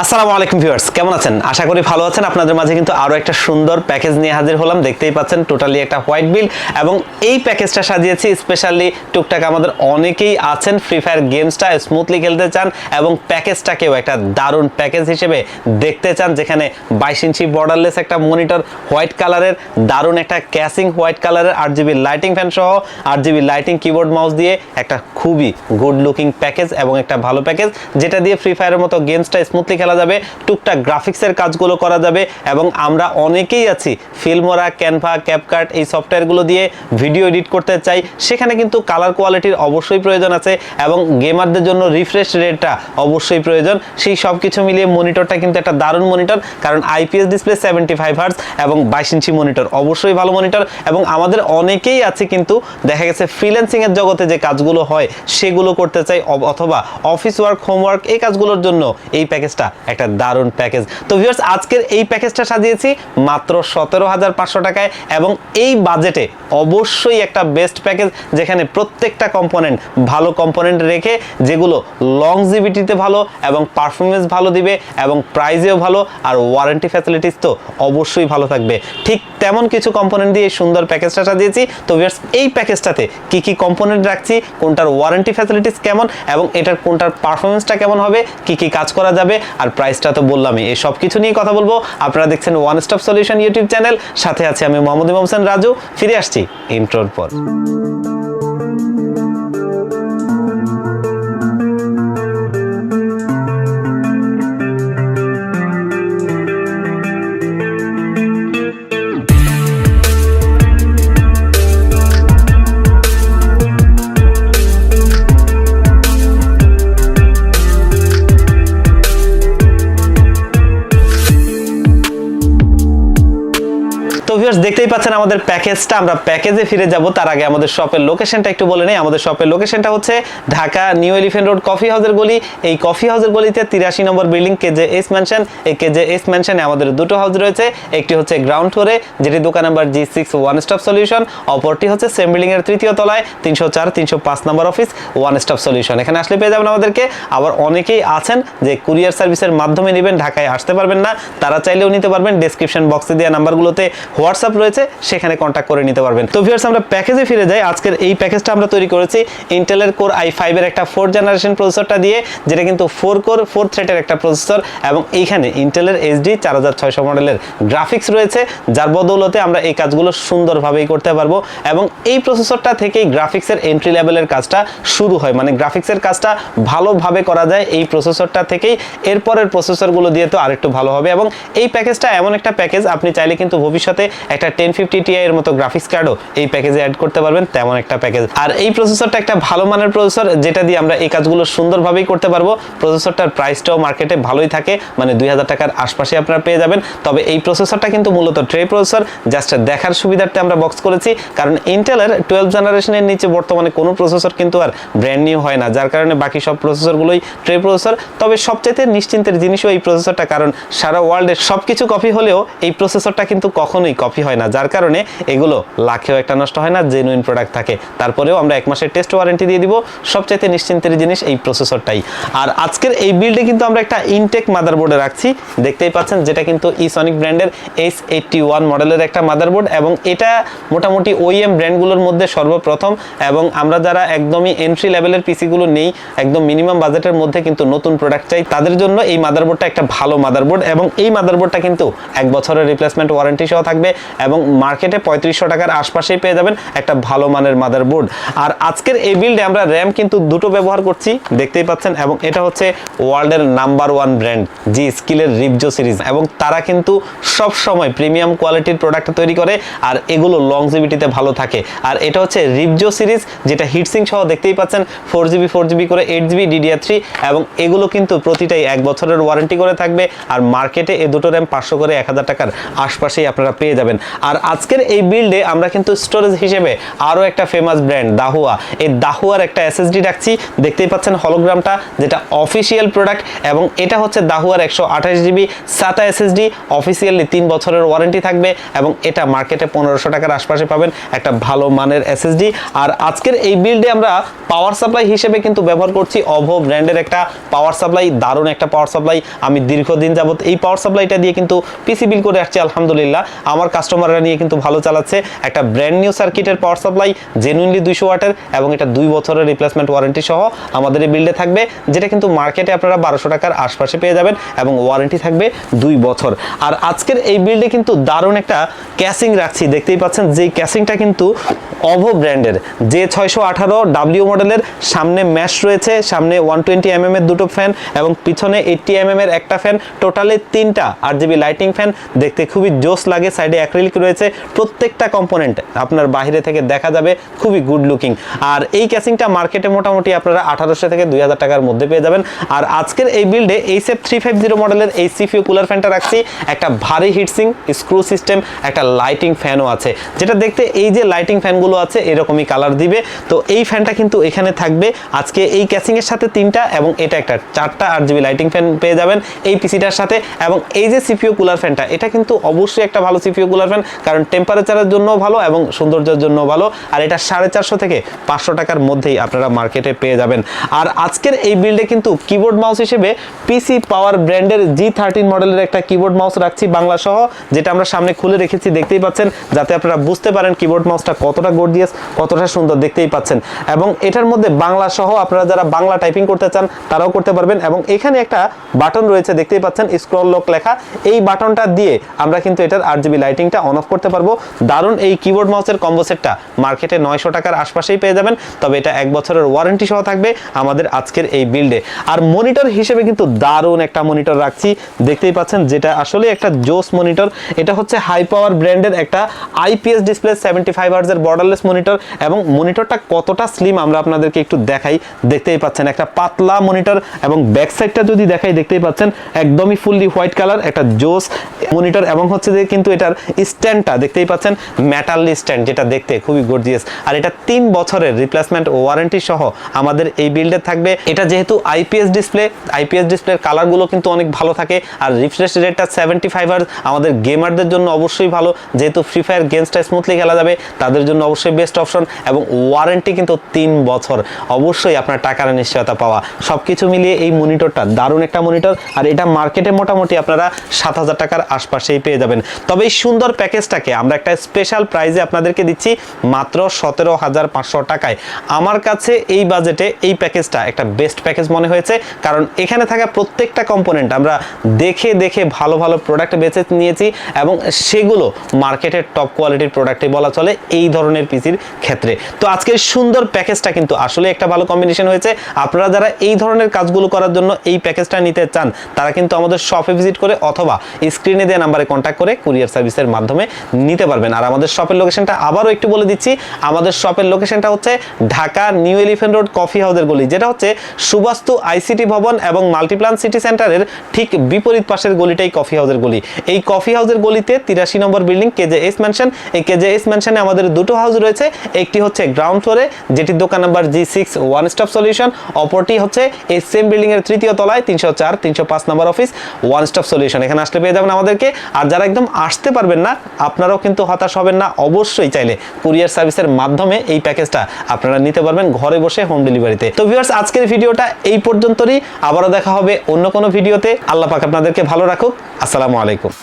আসসালামু আলাইকুম ভিউয়ার্স, কেমন আছেন? আশা করি ভালো আছেন। আপনাদের মাঝে কিন্তু আরো একটা সুন্দর প্যাকেজ নিয়ে হাজির হলাম। দেখতেই পাচ্ছেন টোটালি একটা হোয়াইট বিল, এবং এই প্যাকেজটা সাজিয়েছি স্পেশালি টুকটাক আমাদের অনেকেই আছেন ফ্রি ফায়ার গেমসটা স্মুথলি খেলতে চান এবং প্যাকেজটাকেও একটা দারুণ প্যাকেজ হিসেবে দেখতে চান, যেখানে 22 ইঞ্চি বর্ডারলেস একটা মনিটর হোয়াইট কালারের, দারুণ একটা ক্যাসিং হোয়াইট কালারের, 8GB লাইটিং ফ্যান সহ 8GB লাইটিং কিবোর্ড মাউস দিয়ে একটা খুবই গুড লুকিং প্যাকেজ এবং একটা ভালো প্যাকেজ, যেটা দিয়ে ফ্রি ফায়ারের মতো গেমসটা স্মুথলি খেলা যাবে, টুকটাক গ্রাফিক্সের কাজগুলো করা যাবে। এবং আমরা অনেকেই আছি ফিল্মোরা, ক্যানভা, ক্যাপকাট এই সফটওয়্যারগুলো দিয়ে ভিডিও এডিট করতে চাই, সেখানে কিন্তু কালার কোয়ালিটির অবশ্যই প্রয়োজন আছে এবং গেমারদের জন্য রিফ্রেশ রেটটা অবশ্যই প্রয়োজন। সেই সব কিছু মিলিয়ে মনিটরটা কিন্তু একটা দারুণ মনিটর, কারণ আইপিএস ডিসপ্লে 75 হার্টজ এবং 22 ইঞ্চি মনিটর অবশ্যই ভালো মনিটর। এবং আমাদের অনেকেই আছে কিন্তু দেখা গেছে ফ্রিল্যান্সিং এর জগতে যে কাজগুলো হয় সেগুলো করতে চাই, অথবা অফিস ওয়ার্ক, হোমওয়ার্ক, এই কাজগুলোর জন্য এই প্যাকেজটা একটা দারুণ প্যাকেজ। তো ভিউয়ার্স, আজকের এই প্যাকেজটা সাজিয়েছি মাত্র 17,500 টাকায়, এবং এই বাজেটে অবশ্যই একটা বেস্ট প্যাকেজ, যেখানে প্রত্যেকটা কম্পোনেন্ট ভালো কম্পোনেন্ট রেখে, যেগুলো লংজিভিটিতে ভালো এবং পারফরমেন্স ভালো দিবে এবং প্রাইসেও ভালো, আর ওয়ারেন্টি ফ্যাসিলিটিস তো অবশ্যই ভালো থাকবে। ঠিক তেমন কিছু কম্পোনেন্ট দিয়ে এই সুন্দর প্যাকেজটা সাজিয়েছি। তো ভিউয়ার্স, এই প্যাকেজটাতে কি কি কম্পোনেন্ট রাখছি, কোনটার ওয়ারেন্টি ফ্যাসিলিটিস কেমন, এবং এটার কোনটার পারফরমেন্সটা কেমন হবে, কি কি কাজ করা যাবে, আর প্রাইসটা তো বললামই। এই সব কিছু নিয়ে কথা বলবো। আপনারা দেখছেন one stop solution YouTube channel, সাথে আছে আমি মোহাম্মদ ইমাম হোসেন রাজু। ফিরে আসছি ইন্ট্রোর পর। দেখতেই পাচ্ছেন আমাদের প্যাকেজটা, আমরা প্যাকেজে ফিরে যাব তার আগে আমাদের শপের লোকেশনটা একটু বলে নেই। আমাদের শপের লোকেশনটা হচ্ছে Dhaka new elephant road coffee হাউসের গলি। এই কফি হাউসের গলিতে 83 নম্বর বিল্ডিং KJS ম্যানশন। এই KJS ম্যানশনে আমাদের দুটো হাউস রয়েছে, একটি হচ্ছে গ্রাউন্ড ফ্লোরে যেটি দোকান number G6 one stop solution, অপরটি হচ্ছে সেম বিল্ডিং এর তৃতীয় তলায় 304 305 নম্বর অফিস ওয়ান স্টপ সলিউশন। এখানে আসলে পেয়ে যাবেন আমাদেরকে। আবার অনেকেই আছেন যে কুরিয়ার সার্ভিসের মাধ্যমে নেবেন, ঢাকায় আসতে পারবেন না, তারা চাইলেও নিতে পারবেন। ডেসক্রিপশন বক্সে দেওয়া নাম্বারগুলোতে হোয়াটসঅ্যাপ রয়েছে, সেখানে কন্ট্যাক্ট করে নিতে পারবেন। তো ভিউয়ার্স, আমরা প্যাকেজে ফিরে যাই। আজকের এই প্যাকেজটা আমরা তৈরি করেছি ইন্টেলের কোর i5 এর একটা 4th জেনারেশন প্রসেসরটা দিয়ে, যেটা কিন্তু 4 কোর 4 থ্রেডের একটা প্রসেসর, এবং এইখানে ইন্টেলের HD 4600 মডেলের গ্রাফিক্স রয়েছে, যার বদৌলতে আমরা এই কাজগুলো সুন্দরভাবেই করতে পারবো। এবং এই প্রসেসরটা থেকেই গ্রাফিক্সের এন্ট্রি লেভেলের কাজটা শুরু হয়, মানে গ্রাফিক্সের কাজটা ভালোভাবে করা যায় এই প্রসেসরটা থেকেই। এরপরের প্রসেসরগুলো দিয়ে তো আরেকটু ভালো হবে। এবং এই প্যাকেজটা এমন একটা প্যাকেজ, আপনি চাইলে কিন্তু ভবিষ্যতে একটা 1050 Ti এর মতো গ্রাফিক্স কার্ডও এই প্যাকেজে অ্যাড করতে পারবেন, তেমন একটা প্যাকেজ। আর এই প্রসেসরটা একটা ভালো মানের প্রসেসর, যেটা দিয়ে আমরা এই কাজগুলো সুন্দরভাবেই করতে পারবো। প্রসেসরটার প্রাইসটাও মার্কেটে ভালোই থাকে, মানে 2000 টাকার আশপাশে আপনারা পেয়ে যাবেন। তবে এই প্রসেসরটা কিন্তু মূলত ট্রে প্রসেসর, জাস্ট দেখার সুবিধার্থে আমরা বক্স করেছি, কারণ ইন্টেলের 12 জেনারেশনের নিচে বর্তমানে কোনো প্রসেসর কিন্তু আর ব্র্যান্ড নিউ হয় না, যার কারণে বাকি সব প্রসেসরগুলোই ট্রে প্রসেসর। তবে সবচেয়ে নিশ্চিন্তের জিনিসও এই প্রসেসরটা, কারণ সারা ওয়ার্ল্ডে সবকিছু কপি হলেও এই প্রসেসরটা কিন্তু কখনোই কপি হয় না, যার কারণে এগুলো লাখেও একটা নষ্ট হয় না, জেনুইন প্রোডাক্ট থাকে। তারপরেও আমরা 1 মাসের টেস্ট ওয়ারেন্টি দিয়ে দিব। সবচাইতে নিশ্চিন্তের জিনিস এই প্রসেসরটাই। আর আজকের এই বিল্ডে কিন্তু আমরা একটা ইনটেক মাদারবোর্ডে রাখছি, দেখতেই পাচ্ছেন, যেটা কিন্তু ইসনিক ব্র্যান্ডের S81 মডেলের একটা মাদারবোর্ড, এবং এটা মোটামুটি OEM ব্র্যান্ডগুলোর মধ্যে সর্বপ্রথম। এবং আমরা যারা একদমই এন্ট্রি লেভেলের পিসিগুলো নেই, একদম মিনিমাম বাজেটের মধ্যে কিন্তু নতুন প্রোডাক্ট চাই, তাদের জন্য এই মাদারবোর্ডটা একটা ভালো মাদারবোর্ড। এবং এই মাদারবোর্ডটা কিন্তু 1 বছরের রিপ্লেসমেন্ট ওয়ারেন্টি সহ থাকবে, এবং মার্কেটে 3500 টাকার আশপাশেই পেয়ে যাবেন একটা ভালো মানের মাদারবোর্ড। আর আজকের এই বিল্ডে আমরা র্যাম কিন্তু দুটো ব্যবহার করছি, দেখতেই পাচ্ছেন, এবং এটা হচ্ছে ওয়ার্ল্ডের নাম্বার 1 ব্র্যান্ড G-Skill-এর রিবজো সিরিজ, এবং তারা কিন্তু সব সময় প্রিমিয়াম কোয়ালিটির প্রোডাক্ট তৈরি করে, আর এগুলো লংজিভিটিতে ভালো থাকে। আর এটা হচ্ছে রিবজো সিরিজ, যেটা হিটসিং সহ দেখতেই পাচ্ছেন, 4GB করে 8GB DDR3, এবং এগুলো কিন্তু প্রতিটাই 1 বছরের ওয়ারেন্টি করে থাকবে। আর মার্কেটে এই দুটো র্যাম 500 করে 1000 টাকার আশপাশেই আপনারা পেয়ে যাবেন। পাবেন। আর আজকের এই বিল্ডে আমরা কিন্তু স্টোরেজ হিসেবে আরও একটা ফেমাস ব্র্যান্ড দাহুয়া, এই দাহুয়ার একটা এসএসডি রাখছি, দেখতেই পাচ্ছেন হলোগ্রামটা, যেটা অফিসিয়াল প্রোডাক্ট এবং এটা হচ্ছে দাহুয়ার 128GB SATA এসএসডি, অফিসিয়ালি 3 বছরের ওয়ারেন্টি থাকবে এবং এটা মার্কেটে 1500 টাকার আশপাশে পাবেন, একটা ভালো মানের এসএসডি। আর আজকের এই বিল্ডে আমরা পাওয়ার সাপ্লাই হিসেবে কিন্তু ব্যবহার করছি অভো ব্র্যান্ডের একটা পাওয়ার সাপ্লাই, দারুণ একটা পাওয়ার সাপ্লাই। আমি দীর্ঘদিন যাবত এই পাওয়ার সাপ্লাইটা দিয়ে কিন্তু পিসি বিল করে আসছি, আলহামদুলিল্লাহ আমার কাস্টমাররা নিয়ে কিন্তু ভালো চালাচ্ছে। একটা ব্র্যান্ড নিউ সার্কিটের পাওয়ার সাপ্লাই, জেনুইনলি 200 ওয়াটের এবং এটা 2 বছরের রিপ্লেসমেন্ট ওয়ারেন্টি সহ আমাদের এই বিল্ডে থাকবে, যেটা কিন্তু মার্কেটে আপনারা 1200 টাকার আশপাশে পেয়ে যাবেন এবং ওয়ারেন্টি থাকবে 2 বছর। আর আজকের এই বিল্ডে কিন্তু দারুণ একটা ক্যাসিং রাখছি, দেখতেই পাচ্ছেন যেই ক্যাসিংটা কিন্তু অভো ব্র্যান্ডের J618W মডেলের, সামনে ম্যাশ রয়েছে, সামনে 120mm এর দুটো ফ্যান এবং পিছনে 80mm এর একটা ফ্যান, টোটালে 3টা RGB লাইটিং ফ্যান, দেখতে খুবই জোস লাগে। সাইডে অ্যাক্রিলিক রয়েছে, প্রত্যেকটা কম্পোনেন্ট আপনার বাইরে থেকে দেখা যাবে খুবই গুড লুকিং। আর এই ক্যাসিংটা মার্কেটে মোটামুটি আপনারা 1800 থেকে 2000 টাকার মধ্যে পেয়ে যাবেন। আর আজকের এই বিল্ডে HF350 মডেলের এই সিপিইউ কুলার ফ্যানটা রাখছি, একটা ভারী হিটসিং স্ক্রু সিস্টেম, একটা লাইটিং ফ্যানও আছে, যেটা দেখতে এই যে লাইটিং ফ্যানগুলো আছে এরকমই কালার দিবে। তো এই ফ্যানটা কিন্তু এখানে থাকবে আজকে এই ক্যাসিং এর সাথে 3টা এবং এটা একটা 4টা RGB লাইটিং ফ্যান পেয়ে যাবেন এই পিসিটার সাথে। এবং এই যে সিপিইউ কুলার ফ্যানটা, এটা কিন্তু অবশ্যই একটা ভালো সিপিইউ কুলার ফ্যান, কারণ টেম্পারেচারের জন্য ভালো এবং সৌন্দর্যের জন্য ভালো। আর এটা 450 থেকে 500 টাকার মধ্যেই আপনারা মার্কেটে পেয়ে যাবেন। আর আজকের এই বিল্ডে কিন্তু কিবোর্ড মাউস হিসেবে পিসি পাওয়ার ব্র্যান্ডের G13 মডেলের একটা কিবোর্ড মাউস রাখছি বাংলা সহ, যেটা আমরা সামনে খুলে রেখেছি, দেখতেই পাচ্ছেন, যাতে আপনারা বুঝতে পারেন কিবোর্ড মাউসটা কতটা গর্জিয়াস, কতটা সুন্দর, দেখতেই পাচ্ছেন। এবং এটার মধ্যে বাংলা সহ আপনারা যারা বাংলা টাইপিং করতে চান তারাও করতে পারবেন। এবং এখানে একটা বাটন রয়েছে, দেখতেই পাচ্ছেন স্ক্রল লক লেখা, এই বাটনটা দিয়ে আমরা কিন্তু এটার RGB লাইটিংটা অন অফ করতে পারবো। দারুণ এই কিবোর্ড মাউসের কম্বো সেটটা মার্কেটে 900 টাকার আশপাশেই পেয়ে যাবেন, তবে এটা 1 বছরের ওয়ারেন্টি সহ থাকবে আমাদের আজকের এই বিল্ডে। আর মনিটর হিসেবে কিন্তু দারুণ একটা মনিটর রাখছি, দেখতেই পাচ্ছেন, যেটা আসলে একটা জোস মনিটর। এটা হচ্ছে হাই পাওয়ার ব্র্যান্ডের একটা IPS ডিসপ্লে 75 Hz এর বর্ডারলেস মনিটর। এবং মনিটরটা কতটা স্লিম আমরা আপনাদেরকে একটু দেখাই, দেখতেই পাচ্ছেন একটা পাতলা মনিটর। এবং ব্যাক সাইডটা যদি দেখাই, দেখতেই পাচ্ছেন একদমই ফুললি হোয়াইট কালার, একটা জোস মনিটর। এবং হচ্ছে যে কিন্তু এটার স্ট্যান্ডটা দেখতেই পাচ্ছেন মেটাল স্ট্যান্ড, যেটা দেখতে খুবই গর্জিয়াস। আর এটা 3 বছরের রিপ্লেসমেন্ট ওয়ারেন্টি সহ আমাদের এই বিল্ডে থাকবে। এটা যেহেতু IPS ডিসপ্লের কালারগুলো কিন্তু অনেক ভালো থাকে। আর রিফ্রেশ রেটটা 75 Hz, আমাদের গেমারদের জন্য অবশ্যই ভালো, যেহেতু ফ্রি ফায়ার গেমসটা স্মুথলি খেলা যাবে, তাদের জন্য অবশ্যই বেস্ট অপশন। এবং ওয়ারেন্টি কিন্তু 3 বছর, অবশ্যই আপনার টাকার নিশ্চয়তা পাওয়া। সবকিছু মিলিয়ে এই মনিটরটা দারুণ একটা মনিটর। আর এটা মার্কেটে মোটামুটি আপনারা 7000 টাকার আশপাশেই পেয়ে যাবেন। তবে এই সুন্দর প্যাকেজটাকে আমরা একটা স্পেশাল প্রাইজে আপনাদেরকে দিচ্ছি মাত্র 17,500 টাকায়। আমার কাছে এই বাজেটে এই প্যাকেজটা একটা বেস্ট প্যাকেজ মনে হয়েছে, কারণ এখানে থাকা প্রত্যেকটা কম্পোনেন্ট আমরা দেখে দেখে ভালো ভালো প্রোডাক্ট বেছে নিয়েছি এবং সেগুলো মার্কেটের টপ কোয়ালিটির প্রোডাক্টই বলা চলে এই ধরনের পিসির ক্ষেত্রে। তো আজকের সুন্দর প্যাকেজটা কিন্তু আসলে একটা ভালো কম্বিনেশন হয়েছে। আপনারা যারা এই ধরনের কাজগুলো করার জন্য এই প্যাকেজটা নিতে চান, তারা কিন্তু আমাদের শপে ভিজিট করে অথবা স্ক্রিনে দেওয়া নাম্বারে কন্ট্যাক্ট করে কুরিয়ার সার্ভিসের মাধ্যমে নিতে পারবেন। আর আমাদের শপের লোকেশনটা আবারও একটু বলে দিচ্ছি, আমাদের শপের লোকেশনটা হচ্ছে Dhaka new elephant road coffee হাউসের গলি, যেটা হচ্ছে সুবাস্তু আইসিটি ভবন এবং মাল্টিপ্লান সিটি সেন্টারের ঠিক বিপরীত পাশের গলিটাই কফি হাউসের গলি। এই কফি হাউসের গলিতে 83 নম্বর বিল্ডিং KJS ম্যানশন। এই KJS ম্যানশনে আমাদের দুটো হাউস রয়েছে, একটি হচ্ছে গ্রাউন্ড ফ্লোরে, যেটির দোকান number G6 one stop solution, অপরটি হচ্ছে এই সেম বিল্ডিং এর 3য় তলায় 304 305 নম্বর অফিস ওয়ান স্টপ সলিউশন। এখানে আসলে পেয়ে যাবেন আমাদেরকে। আর যারা একদম আসতে পারবেন না, আপনারাও কিন্তু হতাশ হবেন না, অবশ্যই চাইলে কুরিয়ার সার্ভিসের মাধ্যমে এই প্যাকেজটা আপনারা নিতে পারবেন ঘরে বসে হোম ডেলিভারিতে। তো ভিউয়ার্স, আজকের ভিডিওটা এই পর্যন্তই, আবারও দেখা হবে অন্য কোনো ভিডিওতে। আল্লাহ পাক আপনাদেরকে ভালো রাখুক। আসসালামু আলাইকুম।